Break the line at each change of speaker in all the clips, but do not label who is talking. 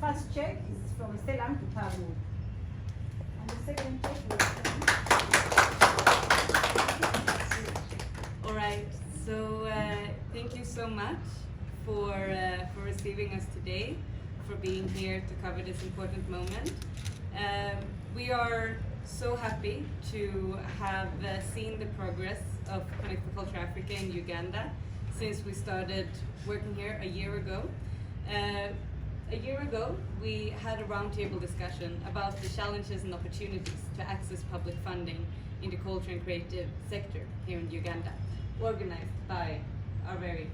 first check is from Selam to Pearlwood. And the second check is
All right, so thank you so much for receiving us today, for being here to cover this important moment. We are so happy to have seen the progress of Connect for Culture Africa in Uganda since we started working here a year ago. A year ago, we had a roundtable discussion about the challenges and opportunities to access public funding in the culture and creative sector here in Uganda, organized by our very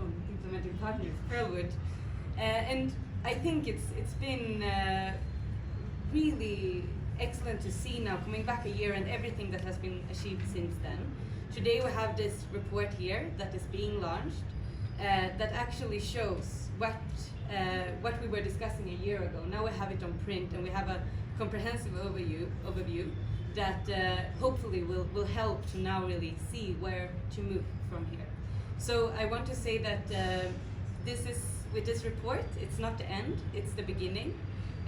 own implementing partners, Pearlwood. And I think it's been really excellent to see now, coming back a year and everything that has been achieved since then. Today we have this report here that is being launched that actually shows what we were discussing a year ago. Now we have it on print and we have a comprehensive overview that hopefully will help to now really see where to move from here. So I want to say that with this report, it's not the end, it's the beginning,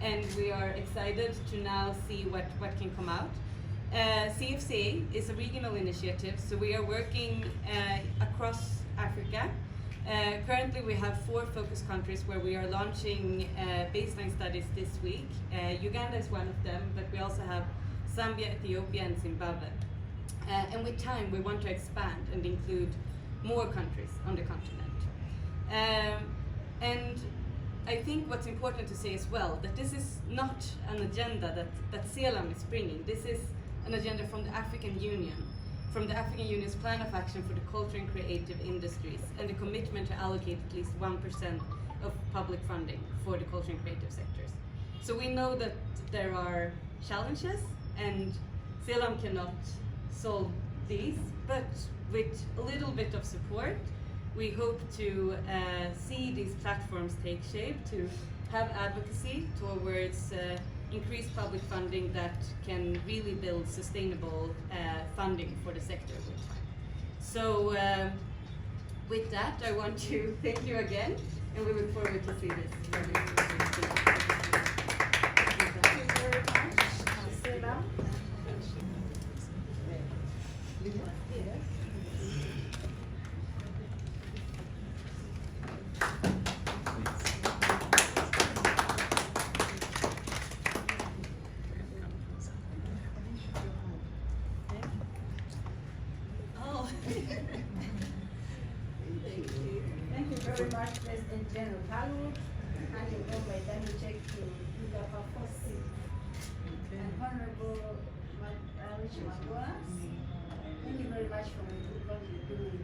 and we are excited to now see what can come out. CFCA is a regional initiative, so we are working across Africa. Currently we have 4 focus countries where we are launching baseline studies this week. Uganda is one of them, but we also have Zambia, Ethiopia and Zimbabwe. And with time we want to expand and include more countries on the continent. And I think what's important to say as well, that this is not an agenda that Selam is bringing. This is an agenda from the African Union, from the African Union's Plan of Action for the Culture and Creative Industries, and the commitment to allocate at least 1% of public funding for the culture and creative sectors. So we know that there are challenges, and Selam cannot solve these, but with a little bit of support, we hope to see these platforms take shape, to have advocacy towards increased public funding that can really build sustainable funding for the sector with time. So with that, I want to thank you again, and we look forward to see this.
Thank you very much, Selam. Thank you very much, President General Pearlwood, handing over a dummy check to Uganda Talent and Honorable Rich Magora. Thank you very much for the good work you're doing.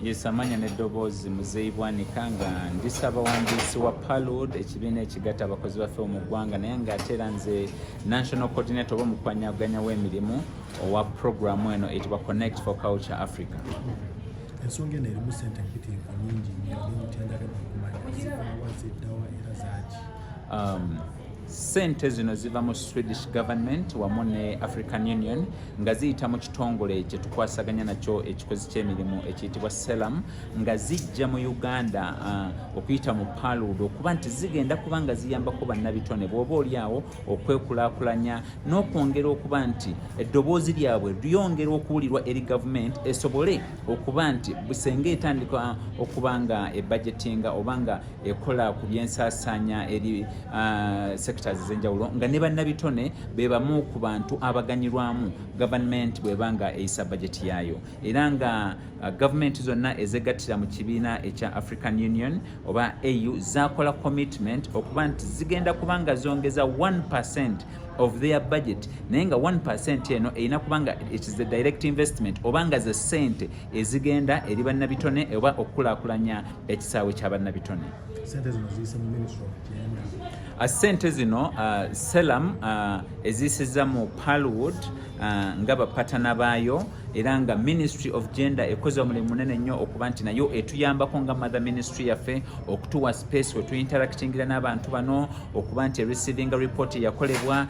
Yesamanya n'eddoboozi Muzeeyi Bwanika nga ndisaba abawandiisi wa Pearlwood ekibiina ekigatta abakozi baffe mu ggwanga naye ng'ate era nze National Coordinator oba omukwanyaganya w'emirimu owa programu eno eyitibwa Connect for Culture Africa.
Ensonga eno erimu ssente mpitirivu nnyingi nnyo n'omutendagala okumanya zivaawa ziddawa era zaaki.
Ssente zino ziva mu Swedish government wamu ne African Union nga ziyita mu kitongole kye tukwasaganya nakyo ekikozi ky'emirimu ekiyitibwa Selam nga zijja mu Uganda okuyita mu Pearlwood okuba nti zigenda kuba nga ziyambako bannabitone bw'oba oliawo okwekulaakulanya n'okwongera okuba nti eddoboozi lyabwe lyongera okuwulirwa eri gavumenti esobole okuba nti busenga etandika okuba nga ebudgetinga oba nga ekola ku byensaasaanya eri sectors ez'enjawulo nga ne bannabitone be bamu ku bantu abaganyirwamu gavumenti bw'ebanga eyisa bajeti yaayo era nga gavumenti zonna ezegattira mu kibiina ekya African Union oba AU zakola commitment okuba nti zigenda kuba nga zongeza 1% of their budget naye nga 1% eno erina kubanga it is the direct investment oba nga ze ssente ezigenda eri bannabitone oba okukulaakulanya ekisaawe kya bannabitone.
Ssente zino ziyise mu Ministry of Gender.
Ssente zino Selam eziyisizza mu Pearlwood nga bapatana baayo era nga Ministry of Gender ekoze omulimu munene nnyo okuba nti nayo etuyambako nga mother ministry yaffe okutuwa space we tuinteractingira n'abantu bano okuba nti receiving report yakolebwa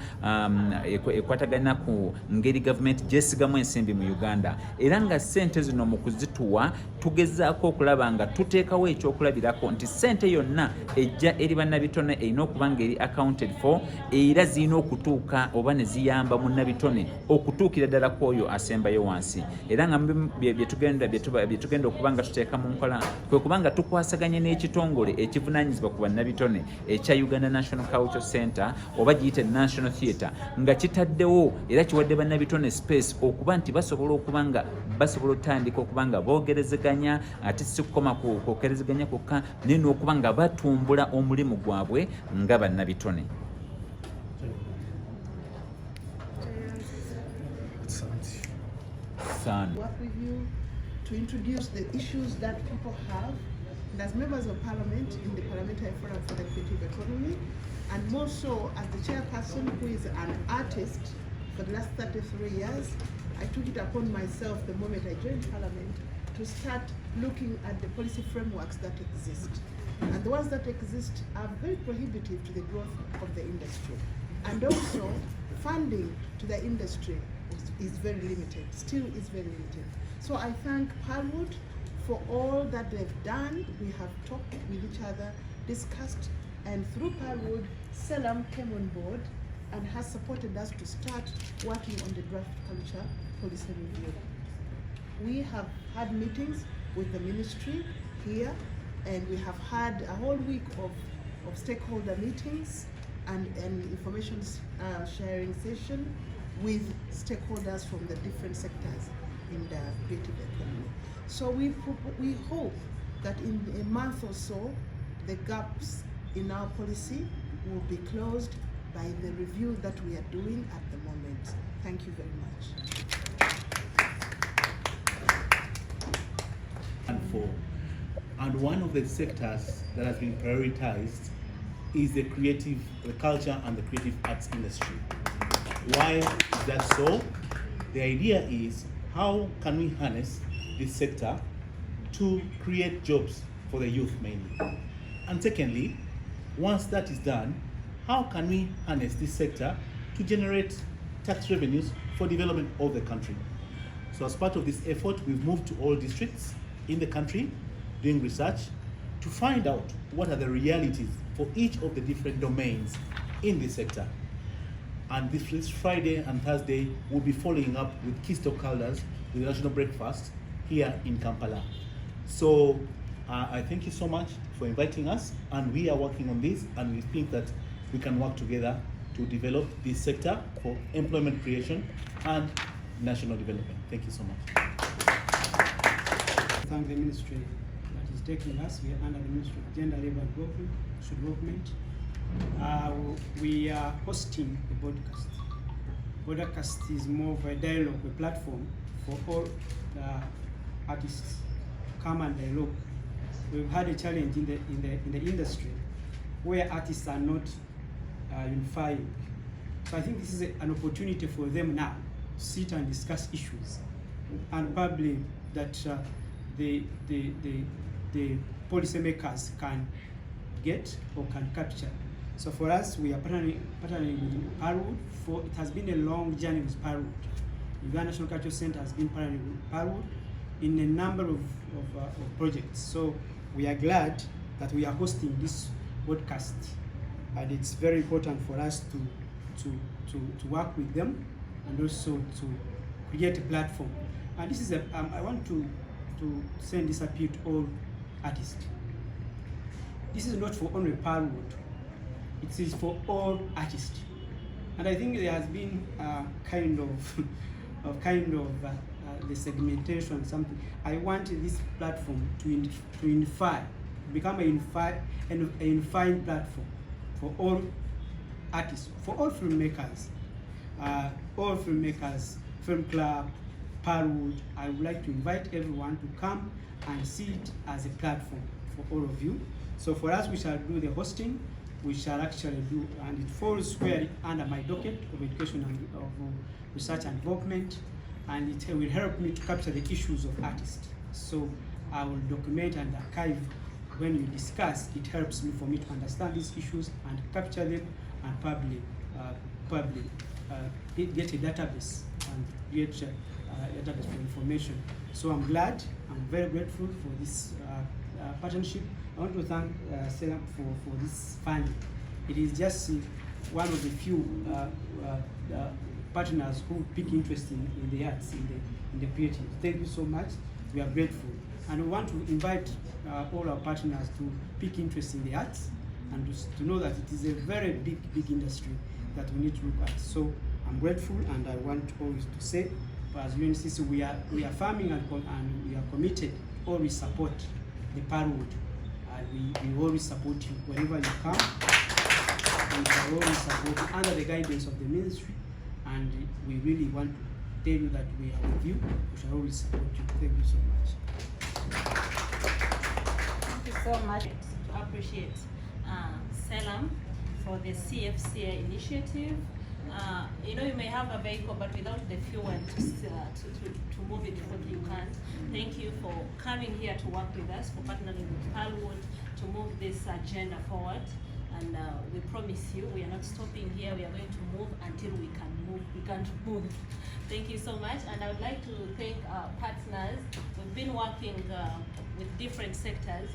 ekwatagana ku ngeri gavumenti gyesigamu ensimbi mu Uganda era nga ssente zino mu kuzituwa tugezaako okulaba nga tuteekawo ekyokulabirako nti ssente yonna ejja eri bannabitone erina okuba nga eri accounted for era zirina okutuuka oba ne ziyamba munnabitone okutuukira ddala ku oyo asembayo wansi era nga byetugenda okuba nga tuteeka mu nkola kwe kubanga tukwasaganye n'ekitongole ekivunaanyizibwa ku bannabitone ekya Uganda National Cultural Center oba giyite National Theatre nga kitaddewo era kiwadde bannabitone space okuba nti basobola otandika okuba nga boogerezeganya ate si kukoma kwogerezeganya kwokka naye n'okuba nga batumbula omulimu gwabwe nga bannabitone.
Work with you to introduce the issues that people have, and as members of parliament in the Parliamentary Forum for the Creative Economy, and more so as the chairperson who is an artist for the last 33 years, I took it upon myself the moment I joined Parliament to start looking at the policy frameworks that exist. And the ones that exist are very prohibitive to the growth of the industry. And also, funding to the industry is very limited, still is very limited. So I thank Pearlwood for all that they've done. We have talked with each other, discussed, and through Pearlwood, Selam came on board and has supported us to start working on the draft culture policy review. We have had meetings with the ministry here, and we have had a whole week of stakeholder meetings and information sharing session with stakeholders from the different sectors in the creative economy. So we hope that in a month or so, the gaps in our policy will be closed by the review that we are doing at the moment. Thank you very much.
And one of the sectors that has been prioritized is the culture and the creative arts industry. Why is that so? The idea is, how can we harness this sector to create jobs for the youth mainly? And secondly, once that is done, how can we harness this sector to generate tax revenues for development of the country? So as part of this effort, we've moved to all districts in the country, doing research to find out what are the realities for each of the different domains in this sector. And this Friday and Thursday, we'll be following up with key stakeholders with the national breakfast here in Kampala. So I thank you so much for inviting us, and we are working on this, and we think that we can work together to develop this sector for employment creation and national development. Thank you so much.
Thank the ministry that is taking us. We are under the Ministry of Gender, Labour and Social Development. We are hosting the broadcast. Broadcast is more of a dialogue, a platform for all the artists come and dialogue. We've had a challenge in the industry where artists are not unifying. So I think this is an opportunity for them now to sit and discuss issues, and probably that the policymakers can get or can capture. So for us, we are partnering with Pearlwood. It has been a long journey with Pearlwood. Uganda National Cultural Center has been partnering with Pearlwood in a number of projects. So we are glad that we are hosting this podcast, and it's very important for us to work with them and also to create a platform. And this is I want to send this appeal to all artists. This is not for only Pearlwood. It is for all artists, and I think there has been kind of the segmentation. Something I want this platform to unify, become a unifying platform for all artists, for all filmmakers, film club, Pearlwood. I would like to invite everyone to come and see it as a platform for all of you. So for us, we shall do the hosting. we shall actually do, and it falls squarely under my docket of education and of research and development, and it will help me to capture the issues of artists. So I will document and archive. When you discuss, it helps me for me to understand these issues and capture them and publish get a database and create a database for information. So I'm glad, I'm very grateful for this partnership. I want to thank Selam for this funding. It is just one of the few partners who pick interest in the arts, in the creative. Thank you so much. We are grateful. And we want to invite all our partners to pick interest in the arts and to know that it is a very big industry that we need to look at. So I'm grateful, and I want always to say, as UNCC, we are farming and we are committed to always support the Pearlwood. We always support you whenever you come. We shall always support you under the guidance of the ministry, and we really want to tell you that we are with you. We shall always support you. Thank you so much.
Thank you so much. To appreciate Selam for the CFCA initiative. You know, you may have a vehicle, but without the fuel to move it forward, you can't. Thank you for coming here to work with us, for partnering with Pearlwood to move this agenda forward. And we promise you, we are not stopping here. We are going to move until we can move. We can't move. Thank you so much. And I would like to thank our partners. We've been working with different sectors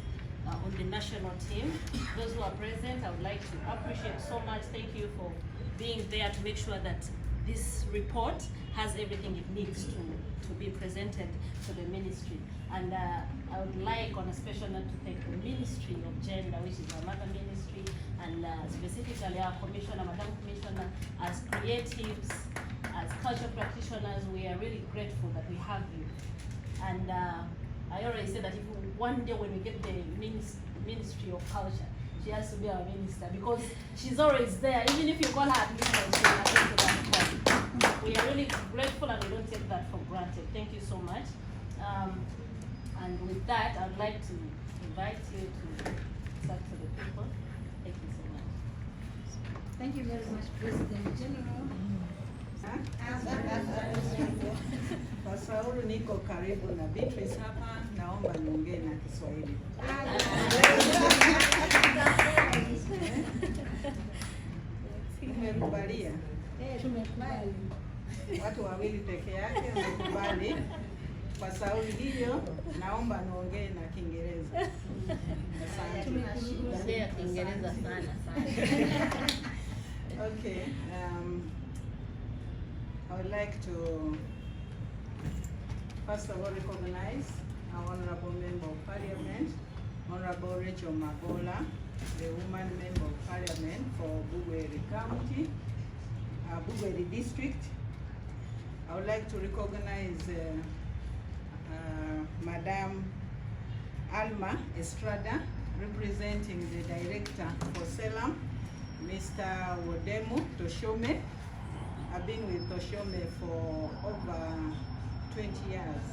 on the national team. Those who are present, I would like to appreciate so much. Thank you for being there to make sure that this report has everything it needs to be presented to the ministry. And I would like, on a special note, to thank the Ministry of Gender, which is our mother ministry, and specifically our commissioner, Madam Commissioner. As creatives, as cultural practitioners, we are really grateful that we have you. And I already said that if one day when we get the Ministry of Culture, she has to be our minister, because she's always there. Even if you call her administrator, she will attend to that call. We are really grateful, and we don't take that for granted. Thank you so much. And with that, I'd like to invite you to talk to the people. Thank you so much.
Thank you very much, President General.
Kwa sababu niko karibu na Beatrice hapa, naomba niongee na Kiswahili. Umekubalia?
Tumekubali.
Watu wawili peke yake wamekubali. Kwa sababu hiyo, naomba niongee na Kiingereza. Asante.
Tumekubalia Kiingereza sana.
Okay. I would like to first of all recognize our Honorable Member of Parliament, Honorable Rachel Magola, the woman Member of Parliament for Bugweri County, Bugweri District. I would like to recognize Madam Alma Estrada, representing the Director for Selam, Mr. Wodemu Toshome. I've been with Toshome for over 20 years.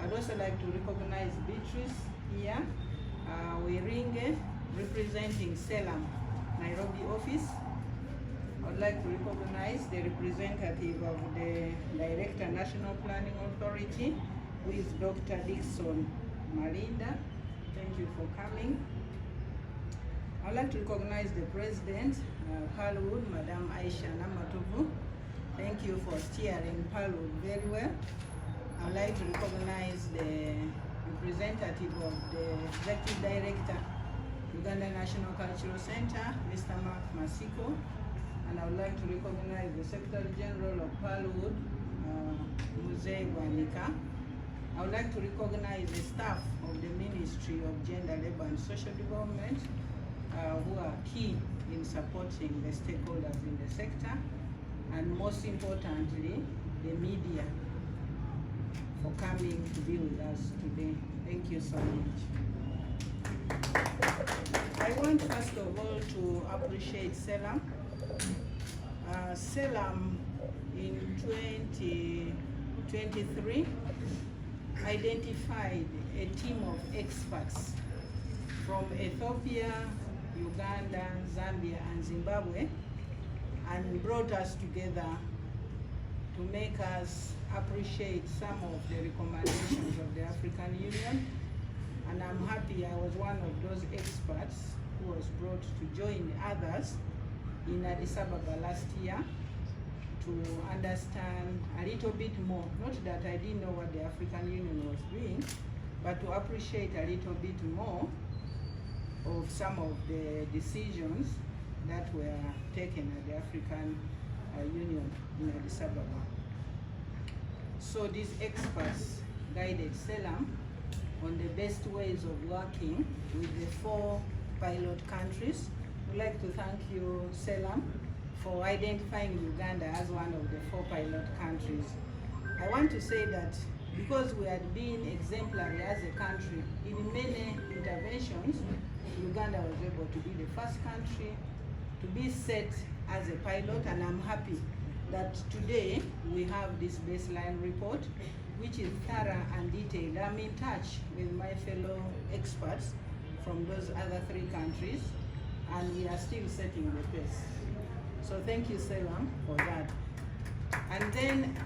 I'd also like to recognize Beatrice here, Wiringe, representing Selam, Nairobi office. I'd like to recognize the representative of the Director National Planning Authority, who is Dr. Dixon Marinda. Thank you for coming. I'd like to recognize the President, Pearlwood, Madam Aisha Namatubu. Thank you for steering Pearlwood very well. I'd like to recognize the representative of the Executive Director, Uganda National Cultural Center, Mr. Mark Masiko. And I would like to recognize the Secretary General of Pearlwood, Muzee Wanika. I would like to recognize the staff of the Ministry of Gender, Labor and Social Development, who are key in supporting the stakeholders in the sector, and most importantly, the media for coming to be with us today. Thank you so much. I want first of all to appreciate Selam. Selam in 2023 identified a team of experts from Ethiopia, Uganda, Zambia, and Zimbabwe, and brought us together to make us appreciate some of the recommendations of the African Union. And I'm happy I was one of those experts who was brought to join others in Addis Ababa last year to understand a little bit more. Not that I didn't know what the African Union was doing, but to appreciate a little bit more of some of the decisions that were taken at the African Union in Addis Ababa. So these experts guided CELAM on the best ways of working with the 4 pilot countries. We'd like to thank you, CELAM, for identifying Uganda as one of the 4 pilot countries. I want to say that because we had been exemplary as a country in many interventions, Uganda was able to be the first country to be set as a pilot, and I'm happy that today we have this baseline report, which is thorough and detailed. I'm in touch with my fellow experts from those other 3 countries, and we are still setting the pace. So thank you, CELAM, for that. And then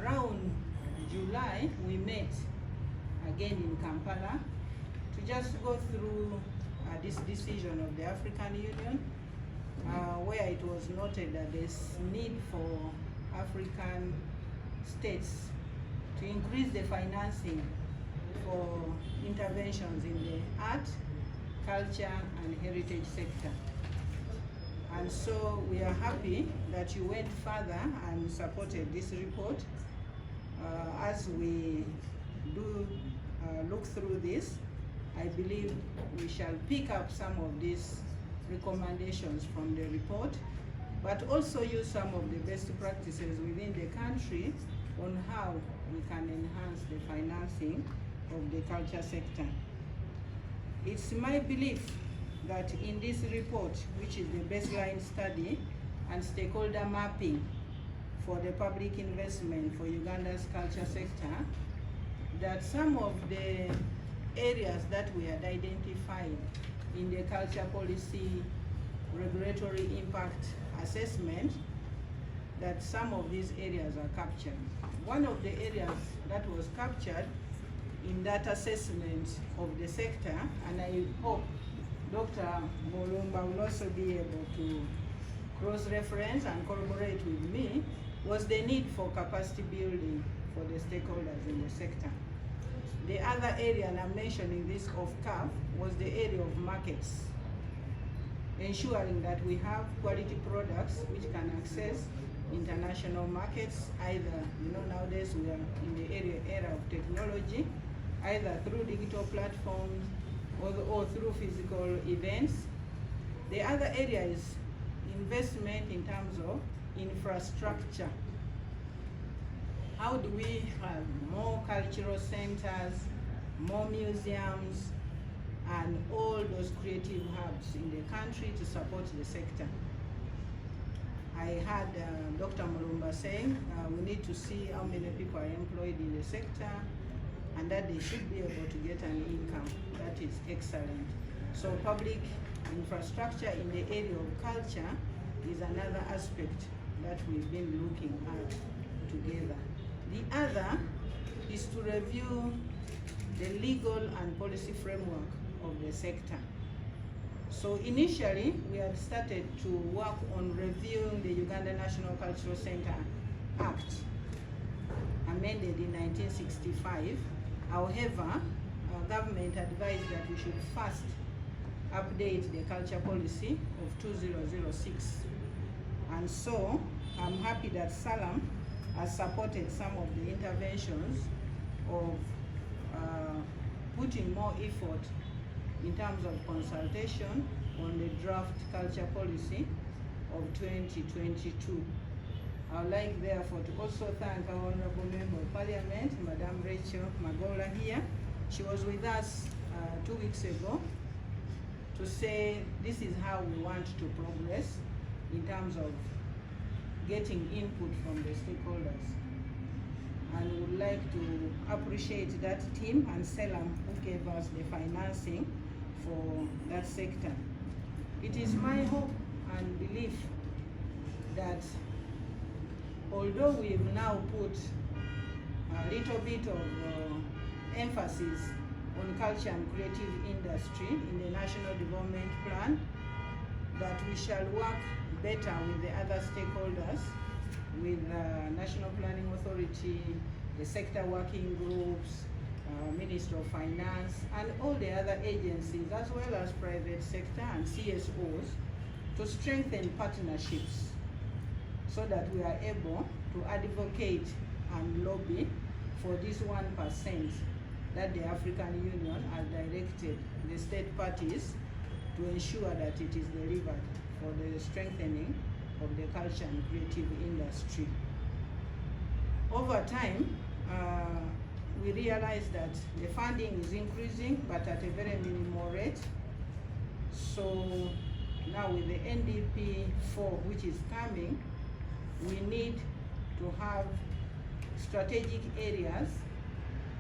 around July, we met again in Kampala to just go through this decision of the African Union, where it was noted that there's need for African states to increase the financing for interventions in the art, culture, and heritage sector. And so we are happy that you went further and supported this report. As we do look through this, I believe we shall pick up some of these recommendations from the report, but also use some of the best practices within the country on how we can enhance the financing of the culture sector. It's my belief that in this report, which is the baseline study and stakeholder mapping for the public investment for Uganda's culture sector, that some of the areas that we had identified in the culture policy regulatory impact assessment, that some of these areas are captured. One of the areas that was captured in that assessment of the sector, and I hope Dr. Mulumba will also be able to cross-reference and corroborate with me, was the need for capacity building for the stakeholders in the sector. The other area, and I'm mentioning this off-cuff, was the area of markets, ensuring that we have quality products which can access international markets, either, nowadays we are in the era of technology, either through digital platforms or through physical events. The other area is investment in terms of infrastructure. How do we have more cultural centers, more museums, and all those creative hubs in the country to support the sector? I heard Dr. Mulumba saying we need to see how many people are employed in the sector and that they should be able to get an income. That is excellent. So public infrastructure in the area of culture is another aspect that we've been looking at together. The other is to review the legal and policy framework of the sector. So initially, we had started to work on reviewing the Uganda National Cultural Center Act, amended in 1965. However, our government advised that we should first update the culture policy of 2006. And so, I'm happy that CELAM has supported some of the interventions of putting more effort in terms of consultation on the draft culture policy of 2022. I would like therefore to also thank our Honorable Member of Parliament, Madam Rachel Magola here. She was with us 2 weeks ago to say this is how we want to progress in terms of getting input from the stakeholders. And we would like to appreciate that team and CELAM who gave us the financing for that sector. It is my hope and belief that although we've now put a little bit of emphasis on culture and creative industry in the National Development Plan, that we shall work better with the other stakeholders, with the National Planning Authority, the sector working groups, Minister of Finance, and all the other agencies, as well as private sector and CSOs, to strengthen partnerships so that we are able to advocate and lobby for this 1% that the African Union has directed the state parties to ensure that it is delivered for the strengthening of the culture and creative industry. Over time, we realize that the funding is increasing, but at a very minimal rate. So now with the NDP 4, which is coming, we need to have strategic areas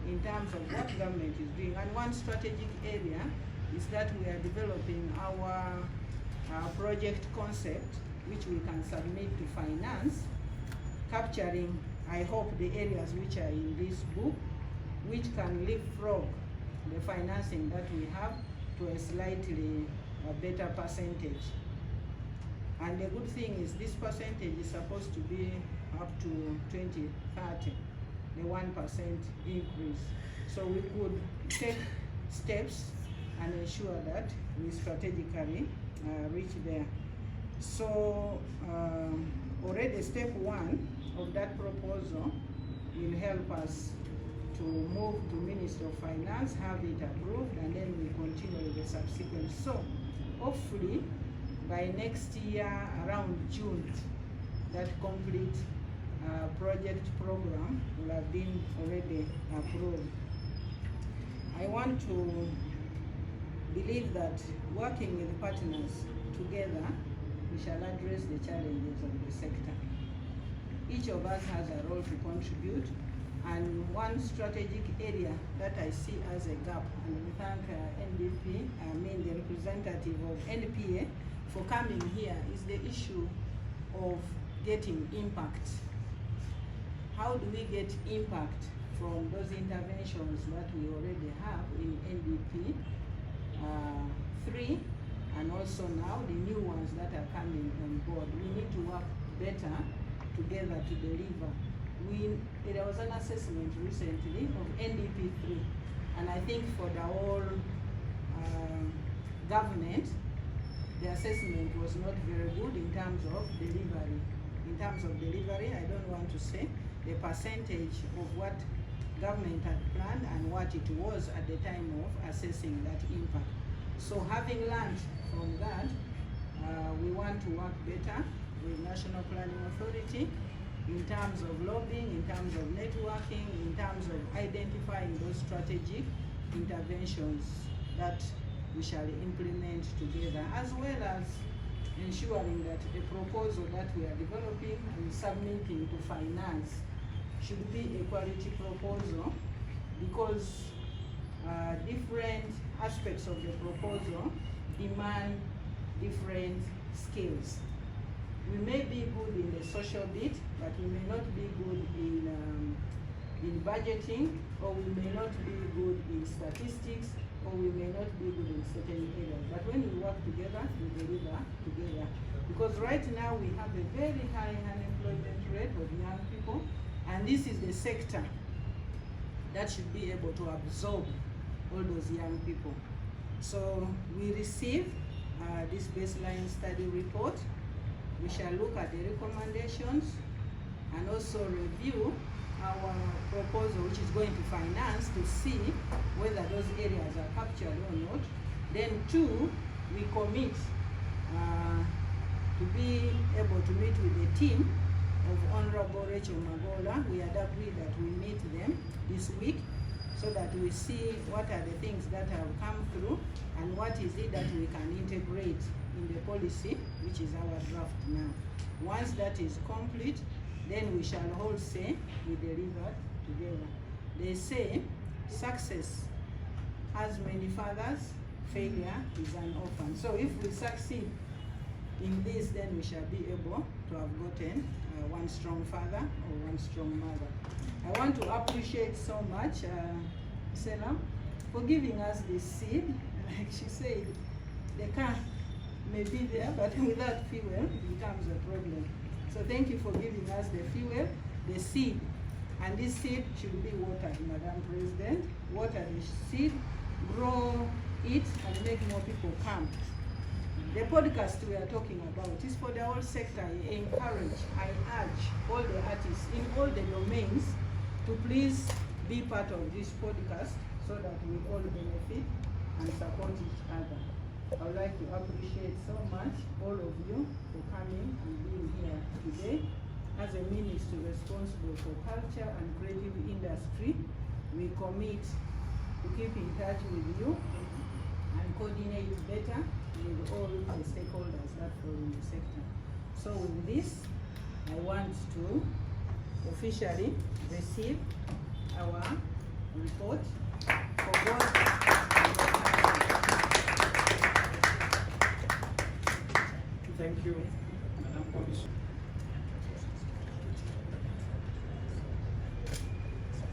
in terms of what government is doing. And one strategic area is that we are developing our project concept, which we can submit to finance, capturing, I hope, the areas which are in this book, which can leapfrog the financing that we have to a slightly better percentage. And the good thing is this percentage is supposed to be up to 2030, the 1% increase. So we could take steps and ensure that we strategically reach there. So already step 1 of that proposal will help us to move to Minister of Finance, have it approved, and then we continue with the subsequent. So hopefully by next year, around June, that complete project program will have been already approved. I want to believe that working with partners together, we shall address the challenges of the sector. Each of us has a role to contribute, and one strategic area that I see as a gap, and we thank the representative of NPA for coming here, is the issue of getting impact. How do we get impact from those interventions that we already have in NDP 3, and also now the new ones that are coming on board? We need to work better together to deliver. There was an assessment recently of NDP 3, and I think for the whole government, the assessment was not very good in terms of delivery. In terms of delivery, I don't want to say the percentage of what government had planned and what it was at the time of assessing that impact. So having learned from that, we want to work better with National Planning Authority in terms of lobbying, in terms of networking, in terms of identifying those strategic interventions that we shall implement together, as well as ensuring that the proposal that we are developing and submitting to finance should be a quality proposal, because different aspects of the proposal demand different skills. We may be good in the social bit, but we may not be good in budgeting, or we may not be good in statistics, or we may not be good in certain areas. But when we work together, we deliver together. Because right now we have a very high unemployment rate of young people, and this is the sector that should be able to absorb all those young people. So we receive this baseline study report. We shall look at the recommendations and also review our proposal, which is going to finance, to see whether those areas are captured or not. Then 2, we commit to be able to meet with the team of Honorable Rachel Magola. We had agreed that we meet them this week so that we see what are the things that have come through and what is it that we can integrate in the policy, which is our draft now. Once that is complete, then we shall all say we delivered together. They say success has many fathers, failure is an orphan. So if we succeed in this, then we shall be able to have gotten one strong father or one strong mother. I want to appreciate so much Selam for giving us this seed. Like she said, the car may be there, but without fuel, it becomes a problem. So thank you for giving us the fuel, the seed. And this seed should be watered, Madam President. Water the seed, grow it, and make more people come. The podcast we are talking about is for the whole sector. I encourage, I urge all the artists in all the domains to please be part of this podcast so that we all benefit and support each other. I would like to appreciate so much all of you for coming and being here today. As a ministry responsible for culture and creative industry, we commit to keep in touch with you and coordinate better with all the stakeholders that fall in the sector. So with this, I want to officially receive our report for both.
Thank you, Madam Commissioner.